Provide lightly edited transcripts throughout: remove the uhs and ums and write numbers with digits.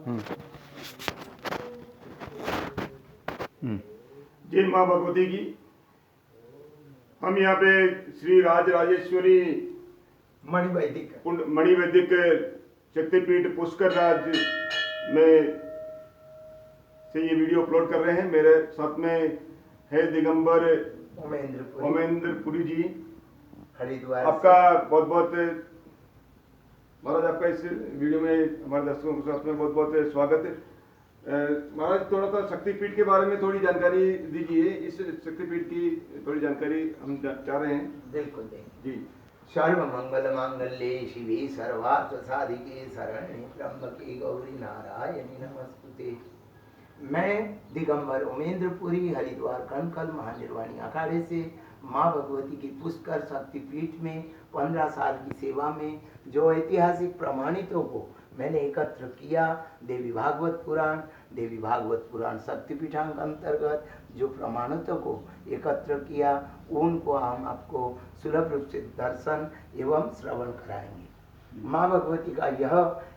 जय माँ भगवती की। हम यहाँ पे श्री राज राजेश्वरी मणिवैदिक शक्तिपीठ पुष्कर राज में से ये वीडियो अपलोड कर रहे हैं। मेरे साथ में है दिगंबर ओमेंद्रपुरी जी, हरिद्वार। आपका बहुत बहुत महाराज, आपका इस वीडियो में हमारे दर्शकों के साथ में बहुत बहुत स्वागत है। महाराज, थोड़ा सा शक्तिपीठ के बारे में थोड़ी जानकारी दीजिए। इस शक्तिपीठ की थोड़ी जानकारी हम चाह रहे हैं। बिल्कुल जी। सर्व मंगल मांगल्ये शिवे सर्वार्थ साधिके शरण्ये त्र्यंबके गौरी नारायणी नमस्तुते। मैं दिगंबर ओमेंद्रपुरी हरिद्वार कनकल महानिर्वाणी अखाड़े से माँ भगवती की पुष्कर शक्तिपीठ में 15 साल की सेवा में जो ऐतिहासिक प्रमाणितों को मैंने एकत्र किया, देवी भागवत पुराण शक्तिपीठांक अंतर्गत जो प्रमाणितों को एकत्र किया, उनको हम आपको सुलभ रूप से दर्शन एवं श्रवण कराएंगे। माँ भगवती का यह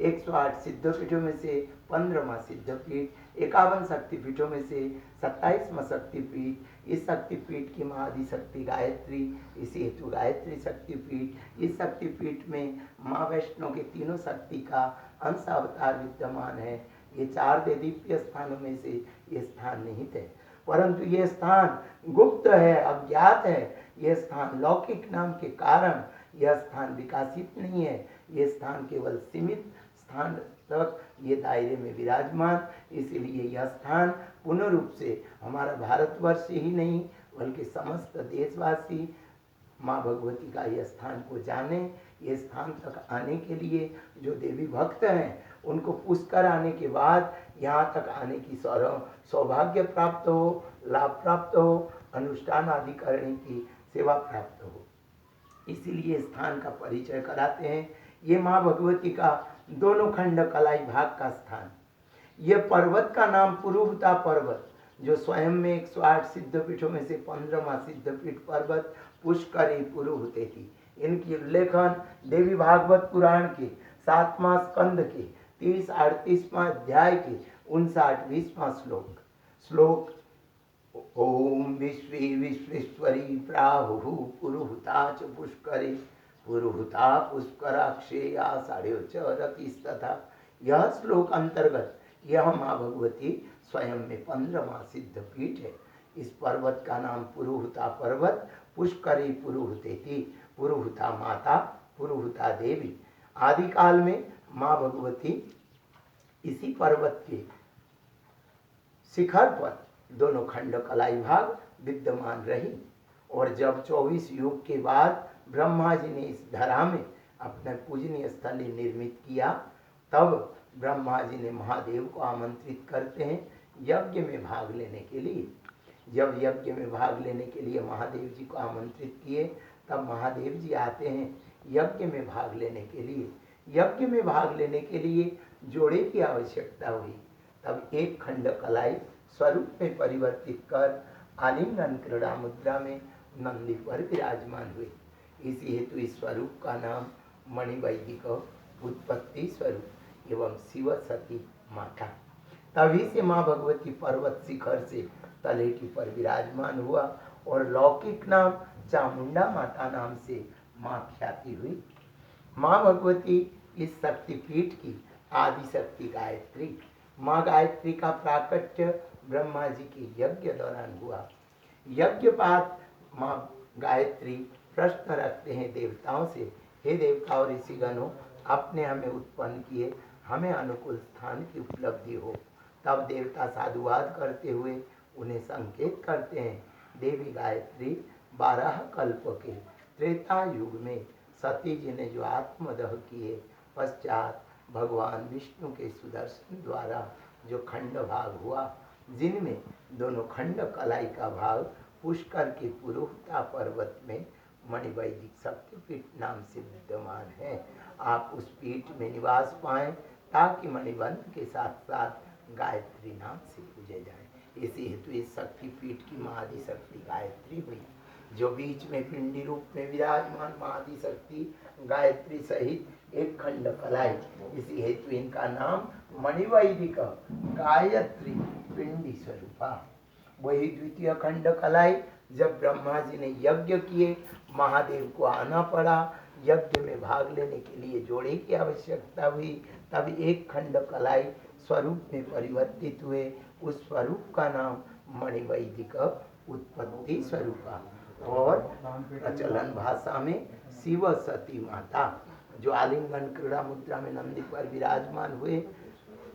108 सिद्धपीठों में से 15वां सिद्धपीठ, 51 शक्तिपीठों में से 27वां शक्तिपीठ। इस शक्तिपीठ की माँ आदिशक्ति गायत्री, इसी हेतु गायत्री शक्तिपीठ। इस शक्तिपीठ में माँ वैष्णव के तीनों शक्ति का अंश अवतार विद्यमान है। ये 4 दिव्य स्थानों में से ये स्थान निहित है, परंतु ये स्थान गुप्त है, अज्ञात है। यह स्थान लौकिक नाम के कारण यह स्थान विकासित नहीं है। ये स्थान केवल सीमित स्थान तक ये दायरे में विराजमान, इसलिए यह स्थान पूर्ण रूप से हमारा भारतवर्ष ही नहीं बल्कि समस्त देशवासी माँ भगवती का यह स्थान को जाने। ये स्थान तक आने के लिए जो देवी भक्त हैं उनको पुष्कर आने के बाद यहाँ तक आने की सौभाग्य प्राप्त हो, लाभ प्राप्त हो, अनुष्ठान आदि करने की सेवा प्राप्त हो। इसीलिए स्थान का परिचय कराते हैं। ये माँ भगवती का दोनों खंड कलाई भाग का स्थान। यह पर्वत का नाम पुरुहुता पर्वत, जो स्वयं में 108 सिद्धपीठों में से 15वां सिद्धपीठ पर्वत पुष्करी पुरुहुते थी। इनकी उल्लेखन देवी भागवत पुराण के 7वां स्कंद के 30-38वां अध्याय के 59-20वां श्लोक ओम विश्वेश्वरी प्राहुः पुरुहुता च पुष्करे पुरुहुता पुष्कराक्षेया साढ़े रतिस्तथा। यह श्लोक अंतर्गत यह माँ भगवती स्वयं में 15वां सिद्धपीठ है। इस पर्वत का नाम पुरुहुता पर्वत, पुष्करी पुरुहुते थी। पुरुहुता माता, पुरुहुता देवी। आदिकाल में माँ भगवती इसी पर्वत के शिखर पर दोनों खंड कलाई भाग विद्यमान रही, और जब 24 युग के बाद ब्रह्मा जी ने इस धरा में अपना पूजनीय स्थल निर्मित किया, तब ब्रह्मा जी ने महादेव को आमंत्रित करते हैं यज्ञ में भाग लेने के लिए। जब यज्ञ में भाग लेने के लिए महादेव जी को आमंत्रित किए, तब महादेव जी आते हैं यज्ञ में भाग लेने के लिए। यज्ञ में भाग लेने के लिए जोड़े की आवश्यकता हुई, तब एक खंड कलाई स्वरूप में परिवर्तित कर आलिंगन क्रीड़ा मुद्रा में नंदी पर विराजमान हुए। इसी हेतु इस स्वरूप का नाम मणिवैदिक उत्पत्ति स्वरूप एवं शिव सती माता। तभी से माँ भगवती पर्वत शिखर से तलेटी पर विराजमान हुआ और लौकिक नाम चामुंडा माता नाम से माँ ख्याति हुई। माँ भगवती इस शक्तिपीठ की आदि शक्ति गायत्री। माँ गायत्री का प्राकट्य ब्रह्मा जी के यज्ञ दौरान हुआ। यज्ञपात माँ गायत्री प्रश्न रखते हैं देवताओं से, हे देवता और ऋषिगणों, आपने हमें उत्पन्न किए, हमें अनुकूल स्थान की उपलब्धि हो। तब देवता साधुवाद करते हुए उन्हें संकेत करते हैं। देवी गायत्री 12 कल्प के त्रेता युग में सती जी ने जो आत्मदह किए, पश्चात भगवान विष्णु के सुदर्शन द्वारा जो खंड भाग हुआ, जिनमें दोनों खंड कलाई का भाग पुष्कर के पुरुहुता पर्वत में मणिवैदिक शक्तिपीठ नाम से विद्यमान है। आप उस पीठ में निवास पाएं ताकि मणिबंध के साथ साथ गायत्री नाम से पूजे जाए। इसी हेतु इस शक्तिपीठ की माँ आदिशक्ति गायत्री हुई, जो बीच में पिंडी रूप में विराजमान माँ आदिशक्ति गायत्री सहित एक खंड कलाई। इसी हेतु इनका नाम मणिवैदिक गायत्री पिंडी स्वरूपा। वही द्वितीय खंड कलाई जब ब्रह्मा जी ने यज्ञ किए, महादेव को आना पड़ा, यज्ञ में भाग लेने के लिए जोड़े की आवश्यकता हुई, तब एक खंड कलाई स्वरूप में परिवर्तित हुए। उस स्वरूप का नाम मणिवैदिक उत्पत्ति स्वरूपा। और प्रचलन भाषा में शिव सती माता जो आलिंगन क्रीड़ा मुद्रा में नंदी पर विराजमान हुए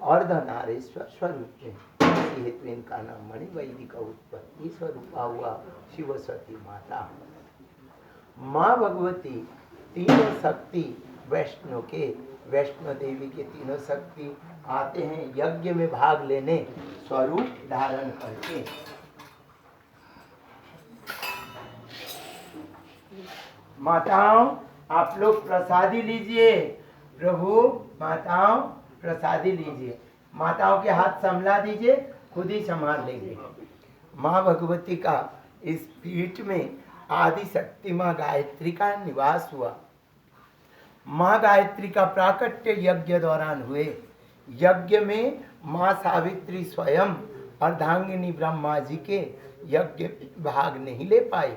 अर्धनारेश्वर स्वरूप में, इसी हेतु इनका नाम मणिवैदिक उत्पत्ति स्वरूपा हुआ। शिव सती माता माँ भगवती तीनों शक्ति वैष्णो के, वैष्णो देवी के तीनों शक्ति आते हैं यज्ञ में भाग लेने स्वरूप धारण करके। माताओं आप लोग प्रसादी लीजिए, प्रभु माताओं प्रसादी लीजिए। माताओं के हाथ संभला दीजिए, खुद ही संभाल लेंगे। माँ भगवती का इस पीठ में आदि शक्ति माँ गायत्री का निवास हुआ। माँ गायत्री का प्राकट्य यज्ञ दौरान हुए। यज्ञ में माँ सावित्री स्वयं अर्धांगिनी ब्रह्मा जी के यज्ञ में भाग नहीं ले पाई,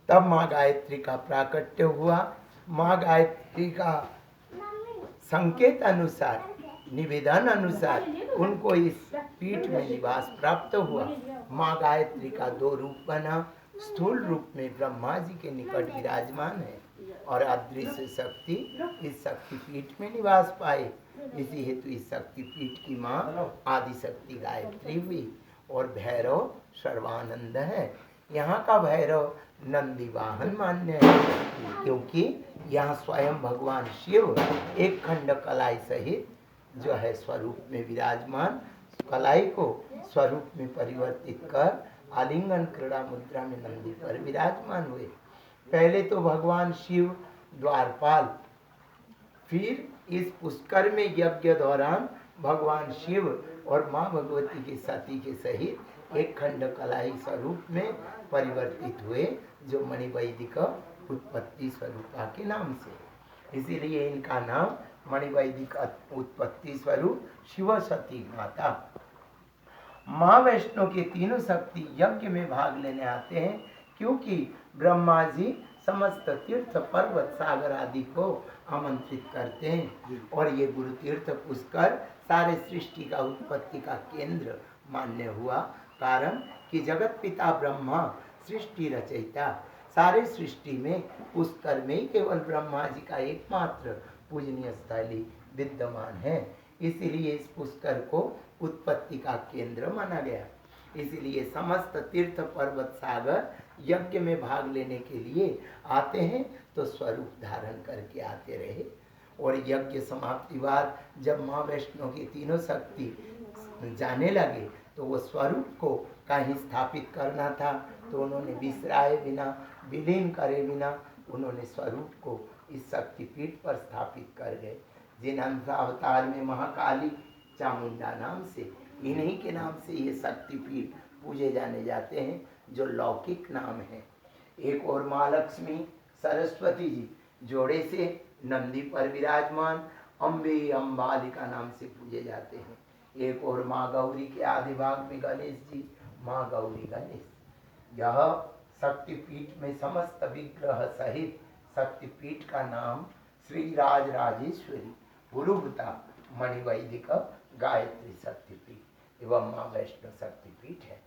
तब माँ गायत्री का प्राकट्य हुआ। माँ गायत्री का संकेत अनुसार, निवेदन अनुसार उनको इस पीठ में निवास प्राप्त हुआ। माँ गायत्री का दो रूप बना। स्थूल रूप में ब्रह्मा जी के निकट विराजमान है और अदृश्य शक्ति इस शक्ति पीठ में निवास पाए। इसी हेतु इस शक्ति पीठ की माँ आदि शक्ति गायत्री हुई। और भैरव सर्वानंद है। यहाँ का भैरव नंदी वाहन मान्य है, क्योंकि यहाँ स्वयं भगवान शिव एक खंड कलाई सहित जो है स्वरूप में विराजमान, कलाई को स्वरूप में परिवर्तित कर आलिंगन क्रीड़ा मुद्रा में नंदी पर विराजमान हुए। पहले तो भगवान शिव द्वारपाल, फिर इस पुष्कर में यज्ञ दौरान भगवान शिव और माँ भगवती के सती के सहित एक खंड कलाई स्वरूप में परिवर्तित हुए, जो मणिवैदिक उत्पत्ति स्वरूपा के नाम से। इसीलिए इनका नाम मणिवैदिक उत्पत्ति स्वरूप शिव सती माता। माँ वैष्णो के तीनों शक्ति यज्ञ में भाग लेने आते हैं, क्योंकि ब्रह्मा जी समस्त तीर्थ पर्वत सागर आदि को आमंत्रित करते हैं। और ये गुरु तीर्थ पुष्कर सारे सृष्टि का उत्पत्ति का केंद्र मान्य हुआ। कारण कि जगत पिता ब्रह्मा सृष्टि रचयिता, सारे सृष्टि में पुष्कर में ही केवल ब्रह्मा जी का एकमात्र पूजनीय स्थली विद्यमान है। इसलिए इस पुष्कर को उत्पत्ति का केंद्र माना गया। इसलिए समस्त तीर्थ पर्वत सागर यज्ञ में भाग लेने के लिए आते हैं तो स्वरूप धारण करके आते रहे। और यज्ञ समाप्ति बाद जब माँ वैष्णो की तीनों शक्ति जाने लगे तो वो स्वरूप को कहीं स्थापित करना था, तो उन्होंने विसराए बिना, विलीन करे बिना उन्होंने स्वरूप को इस शक्तिपीठ पर स्थापित कर गए। जिन अवतार में महाकाली चामुंडा नाम से, इन्हीं के नाम से ये शक्तिपीठ पूजे जाने जाते हैं, जो लौकिक नाम है। एक और माँ लक्ष्मी सरस्वती जी जोड़े से नंदी पर विराजमान अम्बे अम्बालिका नाम से पूजे जाते हैं। एक और माँ गौरी के आधे भाग में गणेश जी, माँ गौरी गणेश। यह शक्तिपीठ में समस्त विग्रह सहित शक्तिपीठ का नाम श्री राज राजेश्वरी गुरुभूता मणिवैदिक गायत्री शक्तिपीठ एवं माँ वैष्णो शक्तिपीठ है।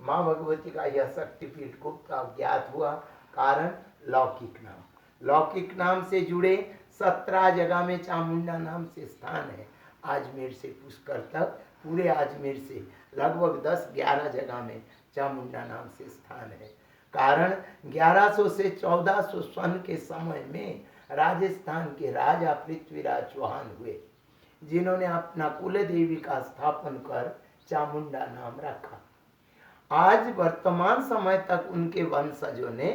माँ भगवती का यह शक्तिपीठ गुप्त अज्ञात हुआ, कारण लौकिक नाम। लौकिक नाम से जुड़े 17 जगह में चामुंडा नाम से स्थान है। अजमेर से पुष्कर तक पूरे अजमेर से लगभग 10-11 जगह में चामुंडा नाम से स्थान है। कारण 1100 से 1400 सन के समय में राजस्थान के राजा पृथ्वीराज चौहान हुए, जिन्होंने अपना कुल देवी का स्थापन कर चामुंडा नाम रखा। आज वर्तमान समय तक उनके वंशजों ने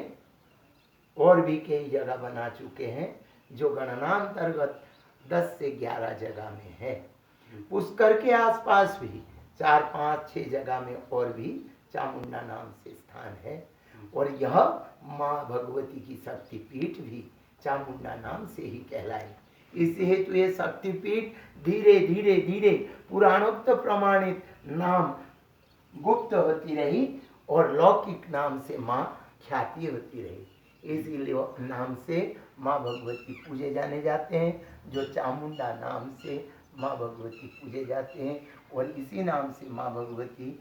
और भी कई जगह बना चुके हैं, जो गणनांतर्गत 10 से 11 जगह में है। पुष्कर के आसपास भी 4-5-6 जगह में और भी चामुंडा नाम से स्थान है। और यह माँ भगवती की शक्तिपीठ भी चामुंडा नाम से ही कहलाई। इस हेतु ये शक्तिपीठ धीरे धीरे धीरे पुराणोक्त प्रमाणित नाम गुप्त होती रही और लौकिक नाम से माँ ख्याति होती रही। इसीलिए नाम से माँ भगवती पूजे जाने जाते हैं, जो चामुंडा नाम से माँ भगवती पूजे जाते हैं और इसी नाम से माँ भगवती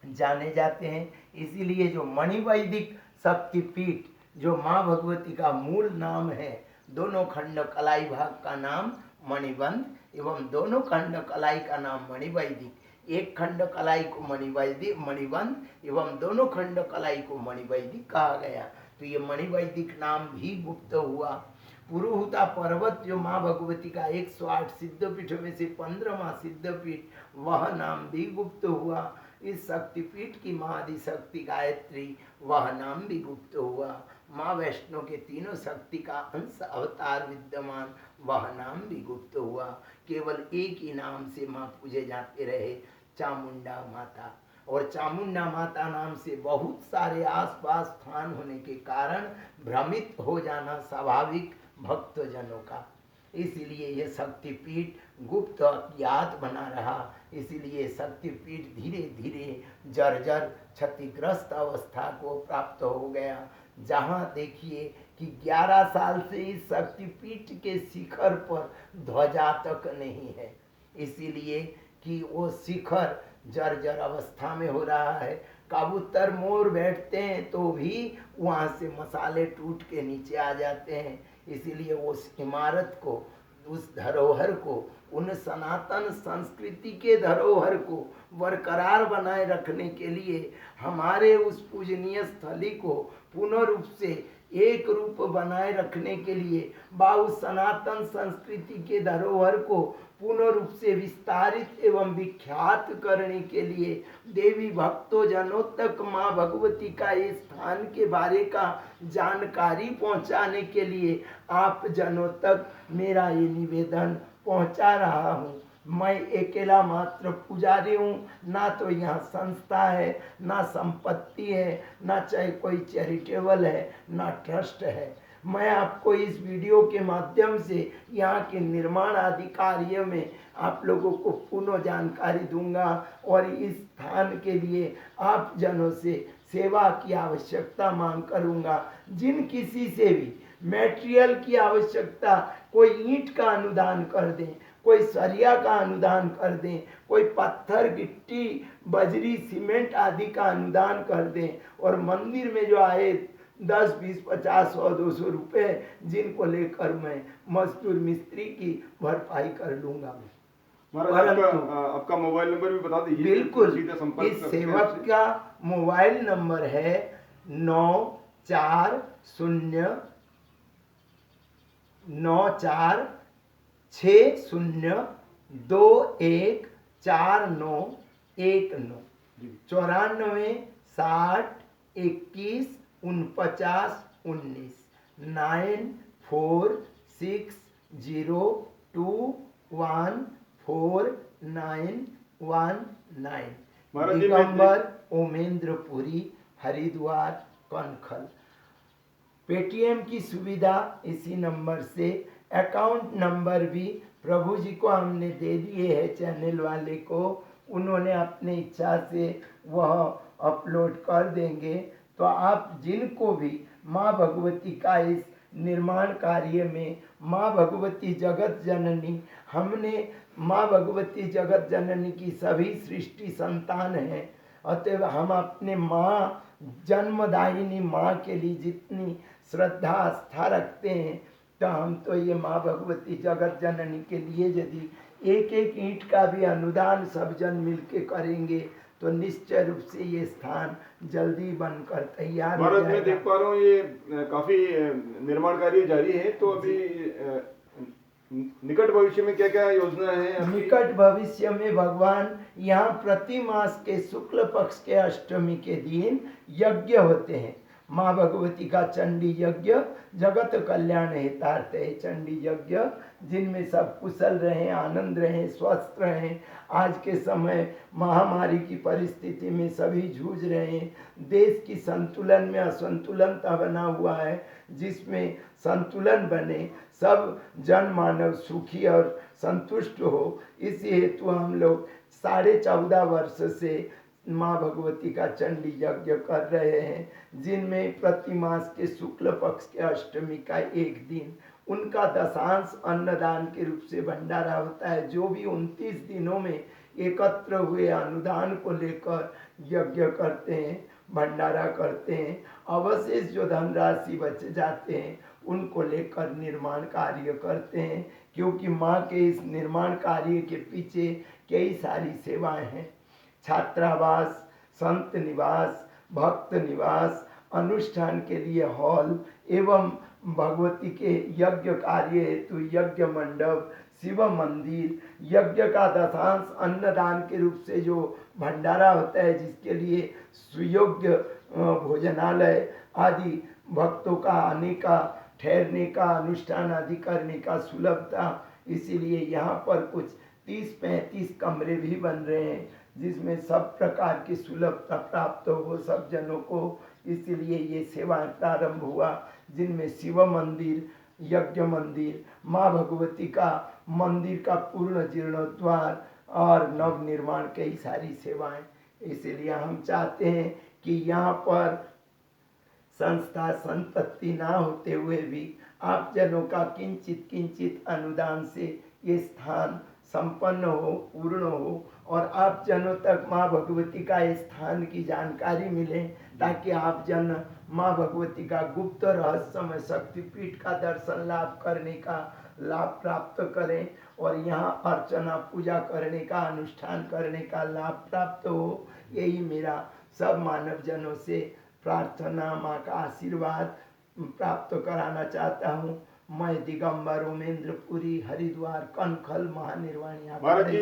जाने जाते हैं। इसीलिए जो मणिवैदिक शक्तिपीठ जो माँ भगवती का मूल नाम है, दोनों खंड कलाई भाग का नाम मणिबंध एवं दोनों खंड कलाई का नाम मणिवैदिक, एक खंड कलाई को मणिवैदिक मणिबंध एवं दोनों खंड कलाई को मणिवैदिक कहा गया। तो ये मणिवैदिक नाम भी गुप्त हुआ। पुरुहुता पर्वत जो माँ भगवती का 108 सिद्धपीठों में से 15वां सिद्धपीठ, वह नाम भी गुप्त हुआ। इस शक्तिपीठ की महादिशक्ति गायत्री, वह नाम भी गुप्त हुआ। माँ वैष्णो के तीनों शक्ति का अंश अवतार विद्यमान, वह नाम भी गुप्त हुआ। केवल एक ही नाम से माँ पूजे जाते रहे, चामुंडा माता। और चामुंडा माता नाम से बहुत सारे आसपास स्थान होने के कारण भ्रमित हो जाना स्वाभाविक भक्तजनों का। इसलिए यह शक्तिपीठ गुप्त अज्ञात बना रहा। इसीलिए शक्तिपीठ धीरे धीरे जर्जर क्षतिग्रस्त अवस्था को प्राप्त हो गया। जहाँ देखिए कि 11 साल से इस शक्तिपीठ के शिखर पर ध्वजा तक नहीं है, इसीलिए कि वो शिखर जर्जर अवस्था में हो रहा है। कबूतर मोर बैठते हैं तो भी वहाँ से मसाले टूट के नीचे आ जाते हैं। इसीलिए उस इमारत को, उस धरोहर को, उन सनातन संस्कृति के धरोहर को बरकरार बनाए रखने के लिए, हमारे उस पूजनीय स्थली को पूर्ण रूप से एक रूप बनाए रखने के लिए, बाहु सनातन संस्कृति के धरोहर को पूर्ण रूप से विस्तारित एवं विख्यात करने के लिए, देवी भक्तों जनों तक माँ भगवती का इस स्थान के बारे का जानकारी पहुंचाने के लिए आप जनों तक मेरा ये निवेदन पहुंचा रहा हूँ। मैं अकेला मात्र पुजारी हूँ, ना तो यहाँ संस्था है, ना संपत्ति है, ना चाहे कोई चैरिटेबल है, ना ट्रस्ट है। मैं आपको इस वीडियो के माध्यम से यहाँ के निर्माण आदि कार्य में आप लोगों को पूर्ण जानकारी दूंगा और इस स्थान के लिए आप जनों से सेवा की आवश्यकता मांग करूंगा। जिन किसी से भी मटेरियल की आवश्यकता, कोई ईंट का अनुदान कर दें, कोई सरिया का अनुदान कर दें, कोई पत्थर गिट्टी बजरी सीमेंट आदि का अनुदान कर दें, और मंदिर में जो आए 10, 20, 50, 100, 200 रुपये, जिनको लेकर मैं मजदूर मिस्त्री की भरपाई कर लूंगा। महाराज आपका मोबाइल नंबर भी बता दीजिए। बिल्कुल, सीधा संपर्क इस सेवक का मोबाइल नंबर है 9460214919 94214919 दिगंबर उमेंद्रपुरी, हरिद्वार, कनखल। पेटीएम की सुविधा इसी नंबर से, अकाउंट नंबर भी प्रभु जी को हमने दे दिए है चैनल वाले को, उन्होंने अपने इच्छा से वह अपलोड कर देंगे। तो आप जिनको भी माँ भगवती का इस निर्माण कार्य में, माँ भगवती जगत जननी, हमने माँ भगवती जगत जननी की सभी सृष्टि संतान हैं, अतएव हम अपने माँ जन्मदायिनी माँ के लिए जितनी श्रद्धा आस्था रखते हैं, तो हम तो ये माँ भगवती जगत जननी के लिए यदि एक एक ईंट का भी अनुदान सब जन मिलके करेंगे तो निश्चय रूप से ये स्थान जल्दी बनकर तैयार हो जाएगा। मैं देख पा रहा हूँ ये काफी निर्माण कार्य जारी है, तो अभी निकट भविष्य में क्या क्या योजना है? निकट भविष्य में भगवान यहाँ प्रति मास के शुक्ल पक्ष के अष्टमी के दिन यज्ञ होते हैं। माँ भगवती का चंडी यज्ञ जगत कल्याण हितार्थ है। चंडी यज्ञ जिनमें सब कुशल रहें, आनंद रहें, स्वस्थ रहें। आज के समय महामारी की परिस्थिति में सभी जूझ रहे हैं। देश की संतुलन में असंतुलनता बना हुआ है, जिसमें संतुलन बने, सब जन मानव सुखी और संतुष्ट हो। इस हेतु हम लोग 14.5 वर्ष से माँ भगवती का चंडी यज्ञ कर रहे हैं, जिनमें प्रति मास के शुक्ल पक्ष के अष्टमी का एक दिन उनका दशांश अन्नदान के रूप से भंडारा होता है। जो भी 29 दिनों में एकत्र हुए अनुदान को लेकर यज्ञ करते हैं, भंडारा करते हैं। अवशेष जो धनराशि बच जाते हैं उनको लेकर निर्माण कार्य करते हैं, क्योंकि माँ के इस निर्माण कार्य के पीछे कई सारी सेवाएं हैं। छात्रावास, संत निवास, भक्त निवास, अनुष्ठान के लिए हॉल एवं भगवती के यज्ञ कार्य हेतु यज्ञ मंडप, शिव मंदिर, यज्ञ का दशांश अन्नदान के रूप से जो भंडारा होता है, जिसके लिए सुयोग्य भोजनालय आदि, भक्तों का आने का, ठहरने का, अनुष्ठान आदि करने का सुलभता। इसीलिए यहाँ पर कुछ 30-35 कमरे भी बन रहे हैं, जिसमें सब प्रकार की सुलभता प्राप्त हो सब जनों को। इसीलिए ये सेवाएं प्रारंभ हुआ, जिनमें शिव मंदिर, यज्ञ मंदिर, माँ भगवती का मंदिर का पूर्ण जीर्णोद्धार और नव निर्माण, कई सारी सेवाएं। इसलिए हम चाहते हैं कि यहाँ पर संस्था संपत्ति ना होते हुए भी आप जनों का किंचित किंचित अनुदान से ये स्थान संपन्न हो, पूर्ण हो, और आप जनों तक माँ भगवती का इस स्थान की जानकारी मिले, ताकि आप जन माँ भगवती का गुप्त रहस्यमय शक्तिपीठ का दर्शन लाभ करने का लाभ प्राप्त करें, और यहाँ अर्चना पूजा करने का, अनुष्ठान करने का लाभ प्राप्त हो। यही मेरा सब मानव जनों से प्रार्थना, माँ का आशीर्वाद प्राप्त कराना चाहता हूँ। मैं दिगंबर उमेंद्र पुरी, हरिद्वार कनखल महानिर्वाणी। महाराज जी